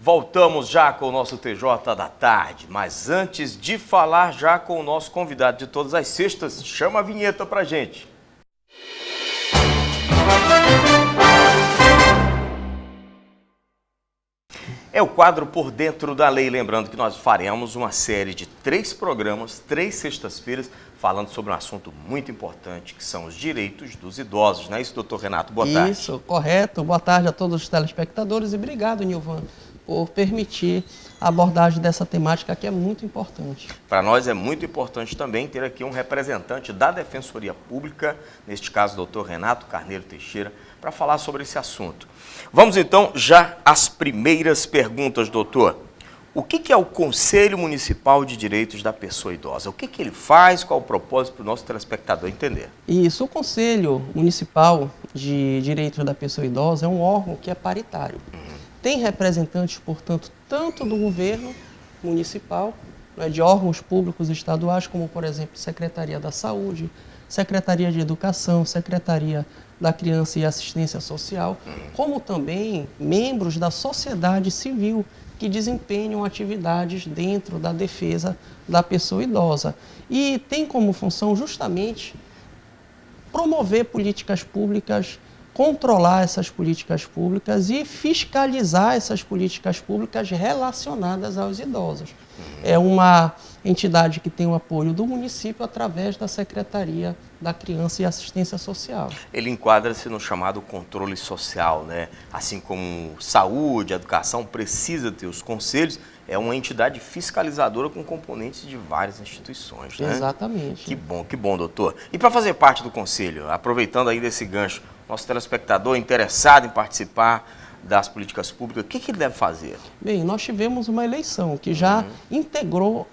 Voltamos já com o nosso TJ da tarde, mas antes de falar já com o nosso convidado de todas as sextas, chama a vinheta pra gente. É o quadro Por Dentro da Lei, lembrando que nós faremos uma série de 3 programas, 3 sextas-feiras, falando sobre um assunto muito importante, que são os direitos dos idosos. Não é isso, doutor Renato? Boa tarde. Isso, correto. Boa tarde a todos os telespectadores e obrigado, Nilvan, por permitir a abordagem dessa temática que é muito importante. Para nós é muito importante também ter aqui um representante da Defensoria Pública, neste caso o doutor Renato Carneiro Teixeira, para falar sobre esse assunto. Vamos então já às primeiras perguntas, doutor. O que é o Conselho Municipal de Direitos da Pessoa Idosa? O que ele faz, qual o propósito para o nosso telespectador entender? Isso, o Conselho Municipal de Direitos da Pessoa Idosa é um órgão que é paritário. Tem representantes, portanto, tanto do governo municipal, né, de órgãos públicos estaduais, como, por exemplo, Secretaria da Saúde, Secretaria de Educação, Secretaria da Criança e Assistência Social, como também membros da sociedade civil que desempenham atividades dentro da defesa da pessoa idosa. E tem como função justamente promover políticas públicas, controlar essas políticas públicas e fiscalizar essas políticas públicas relacionadas aos idosos. É uma entidade que tem o apoio do município através da Secretaria da Criança e Assistência Social. Ele enquadra-se no chamado controle social, né? Assim como saúde, educação precisa ter os conselhos, é uma entidade fiscalizadora com componentes de várias instituições, né? Exatamente. Que bom, doutor. E para fazer parte do conselho, aproveitando aí desse gancho, nosso telespectador interessado em participar das políticas públicas, o que ele deve fazer? Bem, nós tivemos uma eleição que já integrou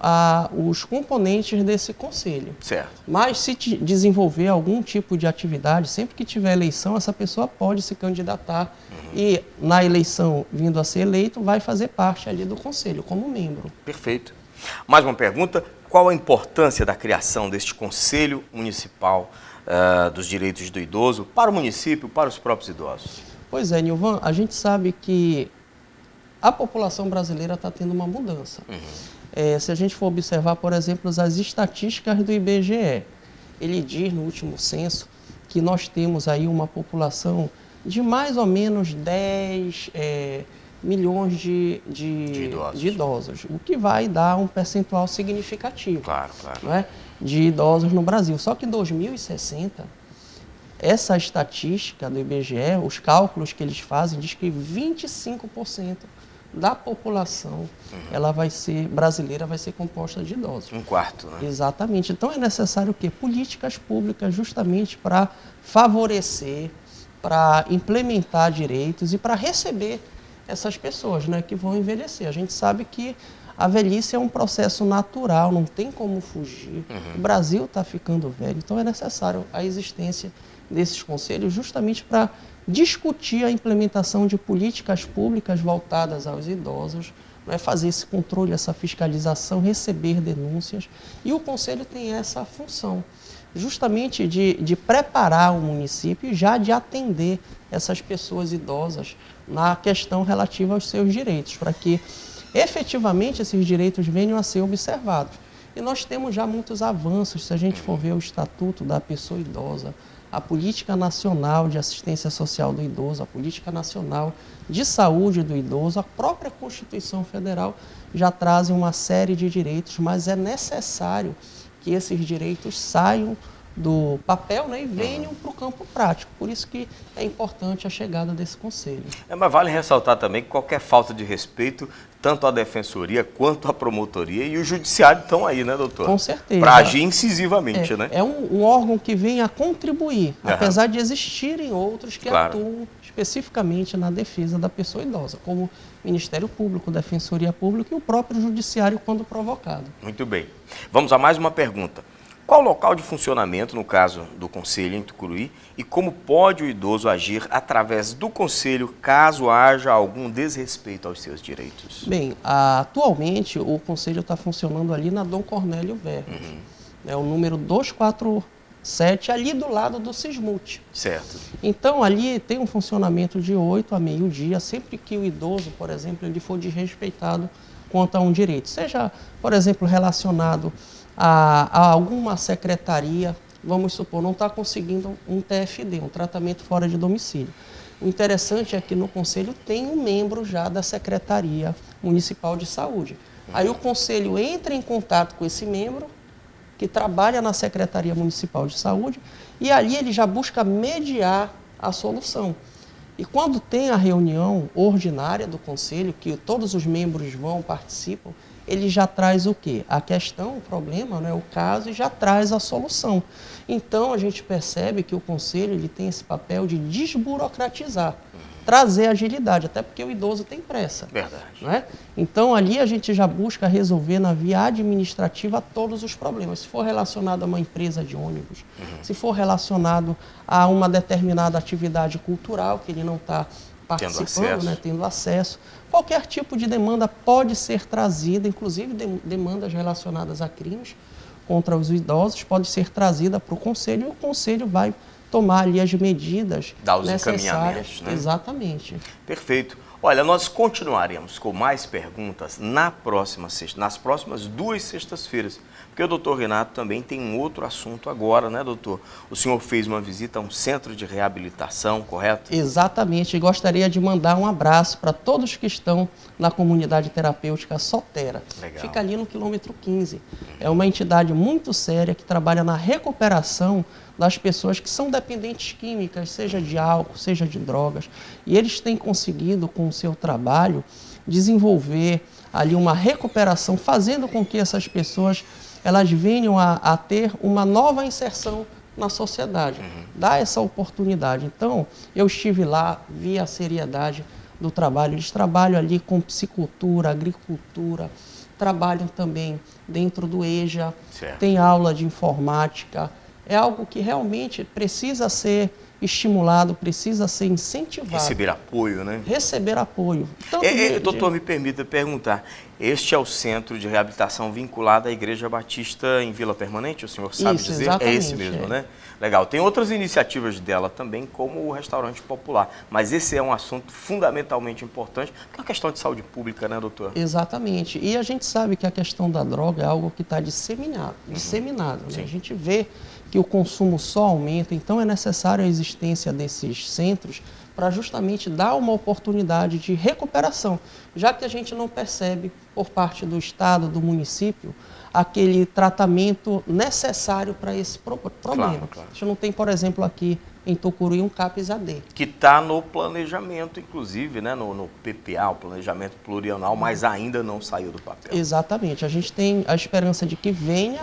os componentes desse conselho. Certo. Mas se desenvolver algum tipo de atividade, sempre que tiver eleição, essa pessoa pode se candidatar e na eleição, vindo a ser eleito, vai fazer parte ali do conselho, como membro. Perfeito. Mais uma pergunta, qual a importância da criação deste Conselho Municipal dos Direitos do Idoso para o município, para os próprios idosos? Pois é, Nilvan, a gente sabe que a população brasileira está tendo uma mudança. Se a gente for observar, por exemplo, as estatísticas do IBGE, ele diz no último censo que nós temos aí uma população de mais ou menos 10 milhões de idosos, o que vai dar um percentual significativo, claro. Não é? De idosos no Brasil. Só que em 2060... essa estatística do IBGE, os cálculos que eles fazem, diz que 25% da população brasileira vai ser composta de idosos. Um quarto, né? Exatamente. Então é necessário o quê? Políticas públicas justamente para favorecer, para implementar direitos e para receber essas pessoas, né, que vão envelhecer. A gente sabe que a velhice é um processo natural, não tem como fugir. O Brasil está ficando velho, então é necessário a existência desses conselhos justamente para discutir a implementação de políticas públicas voltadas aos idosos, né, fazer esse controle, essa fiscalização, receber denúncias. E o conselho tem essa função, justamente de preparar o município e já de atender essas pessoas idosas na questão relativa aos seus direitos, para que efetivamente esses direitos venham a ser observados. E nós temos já muitos avanços, se a gente for ver o Estatuto da Pessoa Idosa, a Política Nacional de Assistência Social do Idoso, a Política Nacional de Saúde do Idoso, a própria Constituição Federal já trazem uma série de direitos, mas é necessário que esses direitos saiam do papel, né, e venham para o campo prático. Por isso que é importante a chegada desse conselho. Mas vale ressaltar também que qualquer falta de respeito, tanto a Defensoria quanto a Promotoria e o Judiciário estão aí, né, doutor? Com certeza. Para agir incisivamente, né? É um órgão que vem a contribuir, apesar de existirem outros que atuam especificamente na defesa da pessoa idosa, como Ministério Público, Defensoria Pública e o próprio Judiciário quando provocado. Muito bem. Vamos a mais uma pergunta. Qual o local de funcionamento, no caso do Conselho em Tucuruí, e como pode o idoso agir através do Conselho caso haja algum desrespeito aos seus direitos? Bem, atualmente o Conselho está funcionando ali na Dom Cornélio Vermes, o número 244 7, ali do lado do Sismut. Certo. Então, ali tem um funcionamento de 8 a meio-dia, sempre que o idoso, por exemplo, ele for desrespeitado quanto a um direito. Seja, por exemplo, relacionado a alguma secretaria, vamos supor, não está conseguindo um TFD, um tratamento fora de domicílio. O interessante é que no Conselho tem um membro já da Secretaria Municipal de Saúde. Aí o Conselho entra em contato com esse membro, que trabalha na Secretaria Municipal de Saúde, e ali ele já busca mediar a solução. E quando tem a reunião ordinária do Conselho, que todos os membros participam, ele já traz o quê? A questão, o problema, né, o caso, e já traz a solução. Então, a gente percebe que o Conselho ele tem esse papel de desburocratizar, trazer agilidade, até porque o idoso tem pressa. Verdade. Né? Então, ali a gente já busca resolver na via administrativa todos os problemas. Se for relacionado a uma empresa de ônibus, se for relacionado a uma determinada atividade cultural que ele não está participando, tendo acesso. Qualquer tipo de demanda pode ser trazida, inclusive demandas relacionadas a crimes contra os idosos, pode ser trazida para o Conselho e o Conselho vai tomar ali as medidas necessárias. Né? Exatamente. Perfeito. Olha, nós continuaremos com mais perguntas nas próximas 2 sextas-feiras, porque o doutor Renato também tem um outro assunto agora, né, doutor? O senhor fez uma visita a um centro de reabilitação, correto? Exatamente, e gostaria de mandar um abraço para todos que estão na comunidade terapêutica Sotera. Legal. Fica ali no quilômetro 15. É uma entidade muito séria que trabalha na recuperação das pessoas que são dependentes químicas, seja de álcool, seja de drogas. E eles têm conseguido, com o seu trabalho, desenvolver ali uma recuperação, fazendo com que essas pessoas elas venham a ter uma nova inserção na sociedade. Dá essa oportunidade. Então, eu estive lá, vi a seriedade do trabalho. Eles trabalham ali com psicultura, agricultura, trabalham também dentro do EJA, tem aula de informática. É algo que realmente precisa ser estimulado, precisa ser incentivado. Receber apoio, né? Receber apoio. Doutor, me permita perguntar, este é o centro de reabilitação vinculado à Igreja Batista em Vila Permanente, o senhor sabe dizer? Exatamente, é esse mesmo, né? Legal. Tem outras iniciativas dela também, como o restaurante popular, mas esse é um assunto fundamentalmente importante, porque é uma questão de saúde pública, né, doutor? Exatamente. E a gente sabe que a questão da droga é algo que está disseminado. Né? A gente vê que o consumo só aumenta, então é necessário a existência desses centros para justamente dar uma oportunidade de recuperação, já que a gente não percebe por parte do Estado, do município, aquele tratamento necessário para esse problema. Claro. A gente não tem, por exemplo, aqui em Tucuruí um CAPS-AD. Que está no planejamento, inclusive, né, no PPA, o planejamento plurianual, mas ainda não saiu do papel. Exatamente. A gente tem a esperança de que venha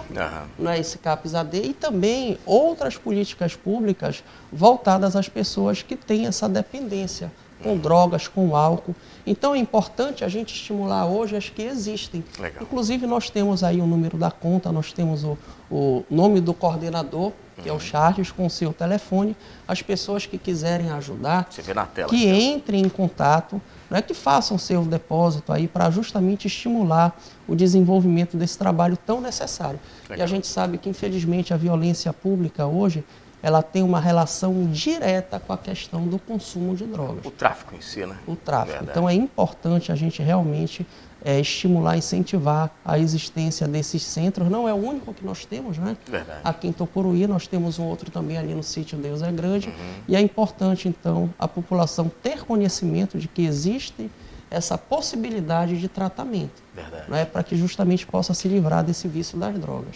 esse CAPS-AD e também outras políticas públicas voltadas às pessoas que têm essa dependência com drogas, com álcool. Então é importante a gente estimular hoje as que existem. Legal. Inclusive nós temos aí o número da conta, nós temos o nome do coordenador, que é o Charles, com o seu telefone. As pessoas que quiserem ajudar, você vê na tela, que entrem em contato, né, que façam seu depósito aí para justamente estimular o desenvolvimento desse trabalho tão necessário. Legal. E a gente sabe que, infelizmente, a violência pública hoje, ela tem uma relação direta com a questão do consumo de drogas. O tráfico em si, né? O tráfico. Verdade. Então é importante a gente realmente estimular, incentivar a existência desses centros. Não é o único que nós temos, né? Verdade. Aqui em Tucuruí nós temos um outro também ali no sítio Deus é Grande. E é importante, então, a população ter conhecimento de que existe essa possibilidade de tratamento. Verdade. Né? Para que justamente possa se livrar desse vício das drogas.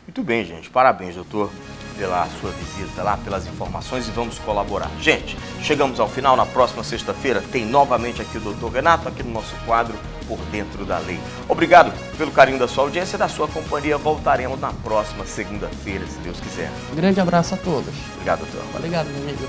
Muito bem, gente. Parabéns, doutor, pela sua visita lá, pelas informações e vamos colaborar. Gente, chegamos ao final. Na próxima sexta-feira tem novamente aqui o doutor Renato, aqui no nosso quadro Por Dentro da Lei. Obrigado pelo carinho da sua audiência e da sua companhia. Voltaremos na próxima segunda-feira, se Deus quiser. Grande abraço a todos. Obrigado, doutor. Obrigado, meu amigo.